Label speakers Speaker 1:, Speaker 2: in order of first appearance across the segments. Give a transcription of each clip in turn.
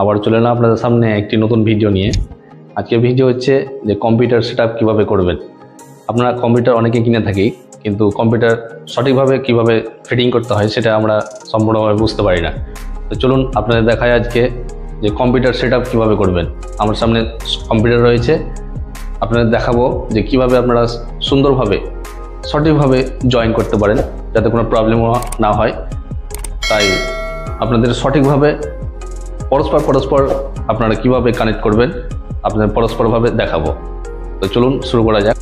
Speaker 1: আবার চলে এলাম আপনাদের সামনে একটি নতুন ভিডিও নিয়ে। আজকের ভিডিও হচ্ছে যে কম্পিউটার সেটআপ কিভাবে করবেন। আপনারা কম্পিউটার অনেকে কিনে থাকি, কিন্তু কম্পিউটার সঠিকভাবে কিভাবে ফিটিং করতে হয় সেটা আমরা সম্পূর্ণভাবে বুঝতে পারি না। তো চলুন আপনাদের দেখায় আজকে যে কম্পিউটার সেটআপ কিভাবে করবেন। আমার সামনে কম্পিউটার রয়েছে, আপনাদের দেখাবো যে কিভাবে আপনারা সুন্দরভাবে সঠিকভাবে জয়েন করতে পারেন, যাতে কোনো প্রবলেম না হয়। তাই আপনাদের সঠিকভাবে পরস্পর আপনারা কিভাবে কানেক্ট করবেন আপনাদের পরস্পরভাবে দেখাবো। তো চলুন শুরু করা যাক।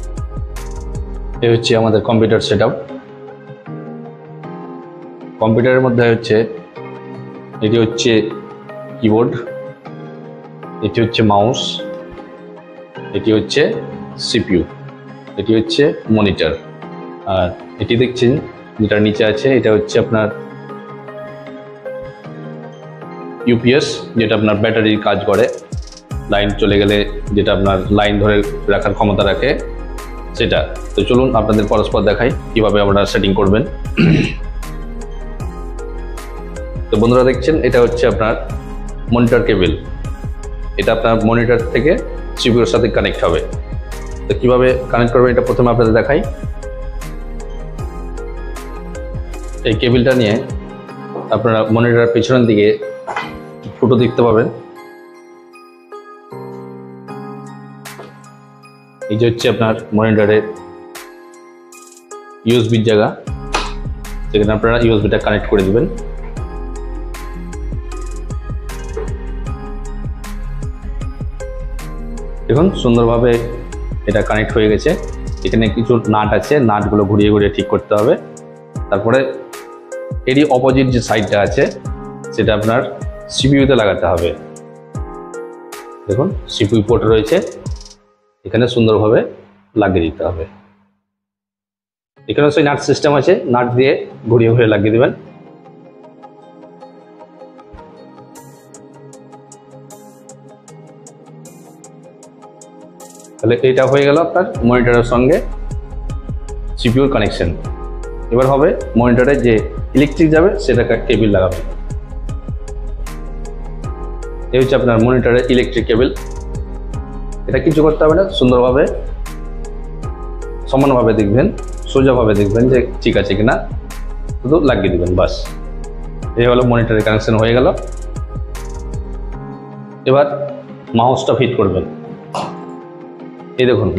Speaker 1: এই হচ্ছে আমাদের কম্পিউটার সেটআপ। কম্পিউটারের মধ্যে হচ্ছে এটি হচ্ছে কিবোর্ড, এটি হচ্ছে মাউস, এটি হচ্ছে সিপিইউ, এটি হচ্ছে মনিটর, আর এটি দেখছেন যেটা নিচে আছে এটা হচ্ছে আপনার ইউপিএস, যেটা আপনার ব্যাটারির কাজ করে। লাইন চলে গেলে যেটা আপনার লাইন ধরে রাখার ক্ষমতা রাখে সেটা। তো চলুন আপনাদের পরস্পর দেখাই কিভাবে আপনারা সেটিং করবেন। তো বন্ধুরা দেখছেন এটা হচ্ছে আপনার মনিটর কেবল, এটা আপনার মনিটর থেকে সিপিইউর সাথে কানেক্ট হবে। তো কিভাবে কানেক্ট করবেন এটা প্রথমে আপনাদের দেখাই। এই কেবলটা নিয়ে আপনারা মনিটরের পেছনের দিকে ফুটো দেখতে পাবেন। এই যে হচ্ছে আপনার মনিটরের ইউএসবির জায়গা, যেখানে আপনারা ইউএসবিটা কানেক্ট করে দিবেন। দেখুন সুন্দরভাবে এটা কানেক্ট হয়ে গেছে। এখানে কিছু নাট আছে, নাটগুলো ঘুরিয়ে ঘুরিয়ে ঠিক করতে হবে। তারপরে এরই অপোজিট যে সাইডটা আছে সেটা আপনার সিপিইউতে লাগাতে হবে। দেখুন সিপিইউ পোর্ট রয়েছে, এখানে সুন্দরভাবে লাগিয়ে দিতে হবে। এখানে সেই নাট সিস্টেম আছে, নাট দিয়ে ঘুরিয়ে ঘুরিয়ে লাগিয়ে দেবেন। তাহলে এটা হয়ে গেল আপনার মনিটরের সঙ্গে সিপিইউর কানেকশন। এবার হবে মনিটরে যে ইলেকট্রিক যাবে সেটা কেবল লাগাবে। এই হচ্ছে আপনার মনিটরের ইলেকট্রিক কেবল। এটা কিছু করতে হবে না, সুন্দরভাবে সমানভাবে দেখবেন, সোজাভাবে দেখবেন যে ঠিক আছে কিনা, শুধু লাগিয়ে দিবেন বাস। এই হলো মনিটরের কানেকশন হয়ে গেল। এবার মাউসটা ফিট করবেন। এই দেখুন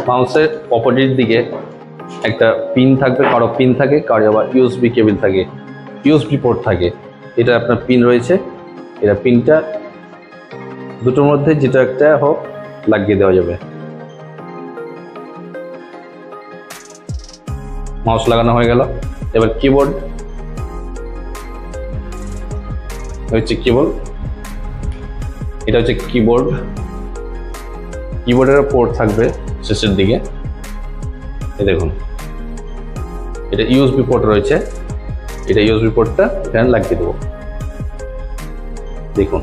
Speaker 1: মাউসের অপোজিট দিকে একটা পিন থাকবে, কারো পিন থাকে, কারো আবার ইউএসবি কেবল থাকে, ইউএসবি পোর্ট থাকে। এটা আপনার পিন রয়েছে, এটা পিনটা দুটোর মধ্যে যেটা একটা হোক লাগিয়ে দেওয়া যাবে। মাউস লাগানো হয়ে গেল। এবার কিবোর্ড হচ্ছে কিবোর্ড, এটা হচ্ছে কিবোর্ডের পোর্ট থাকবে শেষের দিকে। এই দেখুন এটা ইউএসবি পোর্ট রয়েছে, এটা ইউএসবি পোর্টটা এখানে লাগিয়ে দেবো। দেখুন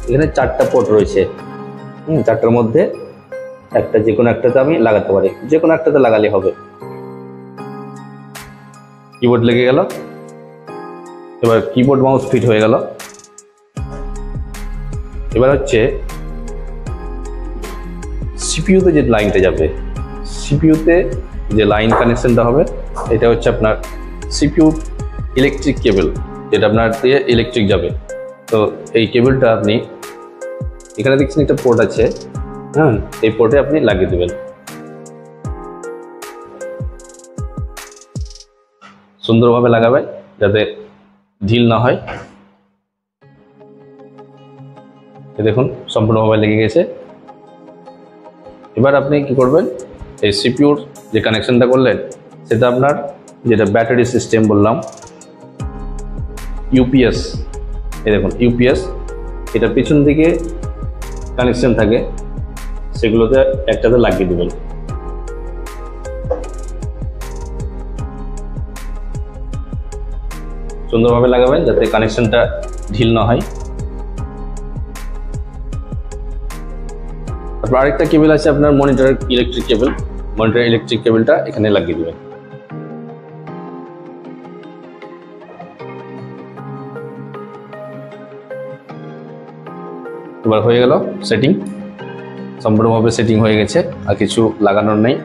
Speaker 1: এখানে 4টা পোর্ট রয়েছে, চারটার মধ্যে একটা যে কোনো একটাতে আমি লাগাতে পারি, যে কোনো একটাতে লাগালে হবে। কিবোর্ড লেগে গেল। এবার কিবোর্ড মাউস ফিট হয়ে গেল। এবার হচ্ছে সিপিইউতে যে লাইনটা যাবে, সিপিইউতে যে লাইন কানেকশনটা হবে এটা হচ্ছে আপনার সিপিইউ ইলেকট্রিক কেবল, যেটা আপনার দিয়ে ইলেকট্রিক যাবে। তো এই কেবলটা আপনি এখানে দেখছেন একটা পোর্ট আছে, এই পোর্টে আপনি লাগিয়ে দেবেন। সুন্দরভাবে লাগাবেন যাতে ঢিল না হয়। দেখুন সম্পূর্ণভাবে লেগে গেছে। এবার আপনি কি করবেন, এই সিপিইউর যে কানেকশনটা করলেন সেটা আপনার যেটা ব্যাটারি সিস্টেম বললাম ইউপিএস, এই দেখুন ইউপিএস, এটা পিছন দিকে কানেকশন থাকে, সেগুলোতে একটাতে লাগিয়ে দেবেন। সুন্দরভাবে লাগাবেন যাতে কানেকশনটা ঢিল না হয়। তারপর আরেকটা কেবল আছে আপনার মনিটরের ইলেকট্রিক কেবল, মনিটরের ইলেকট্রিক কেবলটা এখানে লাগিয়ে দেবেন। এবার হয়ে গেল সেটিং, সম্পূর্ণভাবে সেটিং হয়ে গেছে, আর কিছু লাগানোর নেই।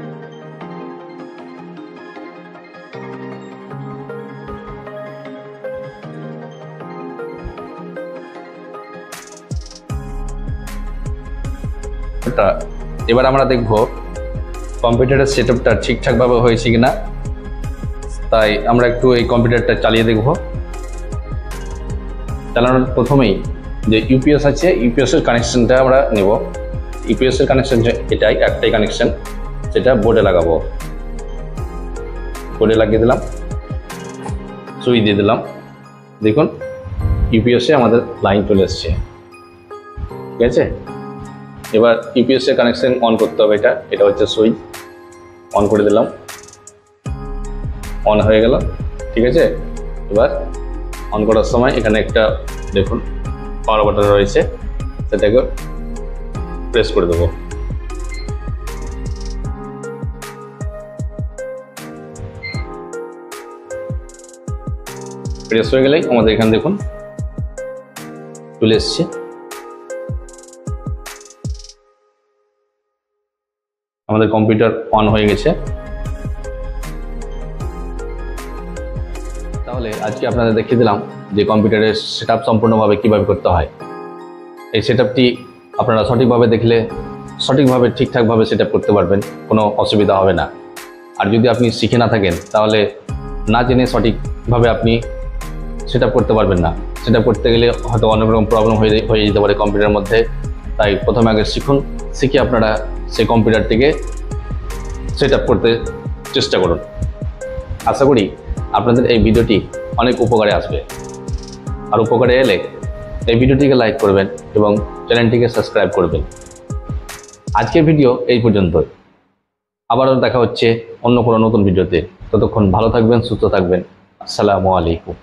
Speaker 1: এবার আমরা দেখব কম্পিউটারের সেটআপটা ঠিকঠাকভাবে হয়েছে কিনা, তাই আমরা একটু এই কম্পিউটারটা চালিয়ে দেখব। চালানোর প্রথমেই যে ইউপিএস আছে, ইউপিএস এর কানেকশনটা আমরা নেব। ইউপিএস এর কানেকশন এটাই, একটাই কানেকশন, সেটা বোর্ডে লাগাবো। বোর্ডে লাগিয়ে দিলাম, সুইচ দিয়ে দিলাম। দেখুন ইউপিএস এ আমাদের লাইন চলে এসছে, ঠিক আছে। এবার ইউপিএস এর কানেকশন অন করতে হবে, এটা হচ্ছে সুইচ, অন করে দিলাম, অন হয়ে গেল, ঠিক আছে। এবার অন করার সময় এখানে একটা দেখুন পাওয়ার বাটন রয়েছে, সেটাকে প্রেস করে দেবো। প্রেস হয়ে গেলেই আমাদের এখানে দেখুন চলে এসছে। আমাদের কম্পিউটার অন হয়ে গেছে। তাহলে আজকে আপনাদের দেখিয়ে দিলাম যে কম্পিউটারের সেটআপ সম্পূর্ণভাবে কিভাবে করতে হয়। এই সেটআপটি আপনারা সঠিকভাবে দেখলে সঠিকভাবে ঠিকঠাকভাবে সেটআপ করতে পারবেন, কোনো অসুবিধা হবে না। আর যদি আপনি শিখে না থাকেন তাহলে না জেনে সঠিকভাবে আপনি সেটআপ করতে পারবেন না। সেটআপ করতে গেলে হয়তো অনেক রকম প্রবলেম হয়ে যেতে পারে কম্পিউটারের মধ্যে। তাই প্রথমে আগে শিখুন, শিখে আপনারা সেই কম্পিউটারটিকে সেটআপ করতে চেষ্টা করুন। আশা করি আপনাদের এই ভিডিওটি অনেক উপকারে আসবে। আর উপকারে এলে এই ভিডিওটিকে লাইক করবেন এবং চ্যানেলটিকে সাবস্ক্রাইব করবেন। আজকের ভিডিও এই পর্যন্তই, আবারও দেখা হচ্ছে অন্য কোনো নতুন ভিডিওতে। ততক্ষণ ভালো থাকবেন, সুস্থ থাকবেন। আসসালামু আলাইকুম।